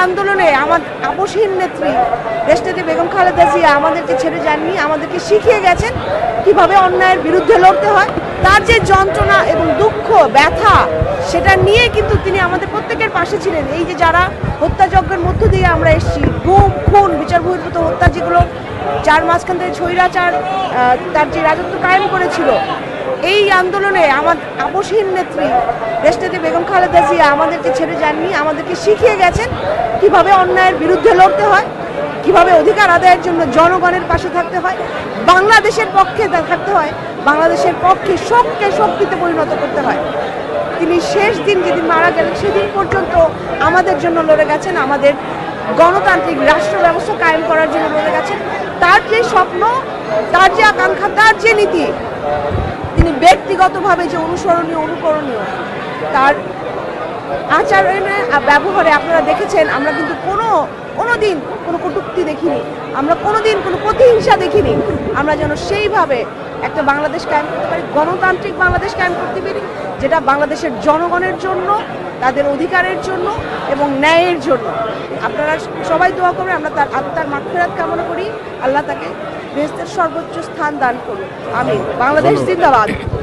আন্দোলনে আমার আপসহীন নেত্রী দেশনেত্রী বেগম খালেদা জিয়া আমাদেরকে ছেড়ে যাননি, আমাদেরকে শিখিয়ে গেছেন কিভাবে অন্যায়ের বিরুদ্ধে লড়তে হয়। তার যে যন্ত্রণা এবং দুঃখ ব্যথা সেটা নিয়ে কিন্তু তিনি আমাদের প্রত্যেকের পাশে ছিলেন। এই যে যারা হত্যাযজ্ঞের মধ্য দিয়ে আমরা এসেছি, গুম খুন বিচার বহির্ভূত হত্যা যেগুলো যার মাঝখান থেকে স্বৈরাচার তার যে রাজত্ব কায়েম করেছিল, এই আন্দোলনে আমার আপসহীন নেত্রী দেশনেত্রী বেগম খালেদা জিয়া আমাদেরকে ছেড়ে যাননি, আমাদেরকে শিখিয়ে গেছেন কিভাবে অন্যায়ের বিরুদ্ধে লড়তে হয়, কিভাবে অধিকার আদায়ের জন্য জনগণের পাশে থাকতে হয়, বাংলাদেশের পক্ষে থাকতে হয়, বাংলাদেশের পক্ষে শোককে শক্তিতে পরিণত করতে হয়। তিনি শেষ দিন যেদিন মারা গেলেন সেদিন পর্যন্ত আমাদের জন্য লড়ে গেছেন, আমাদের গণতান্ত্রিক রাষ্ট্র ব্যবস্থা কায়েম করার জন্য লড়ে গেছেন। তার যে স্বপ্ন, তার যে আকাঙ্ক্ষা, তার যে নীতি, তিনি ব্যক্তিগতভাবে যে অনুসরণীয় অনুকরণীয়, তার আচরণে ব্যবহারে আপনারা দেখেছেন আমরা কিন্তু কোনোদিন কোনো কটূক্তি দেখিনি, আমরা কোনোদিন কোনো প্রতিহিংসা দেখিনি। আমরা যেন সেইভাবে একটা বাংলাদেশ কায়েম করতে পারি, গণতান্ত্রিক বাংলাদেশ কায়েম করতে পারি, যেটা বাংলাদেশের জনগণের জন্য, তাদের অধিকারের জন্য এবং ন্যায়ের জন্য। আপনারা সবাই দোয়া করবেন, আমরা তার আত্মার মাগফিরাত কামনা করি, আল্লাহ তাকে বেহেশতের সর্বোচ্চ স্থান দান করুন। আমিন। বাংলাদেশ জিন্দাবাদ।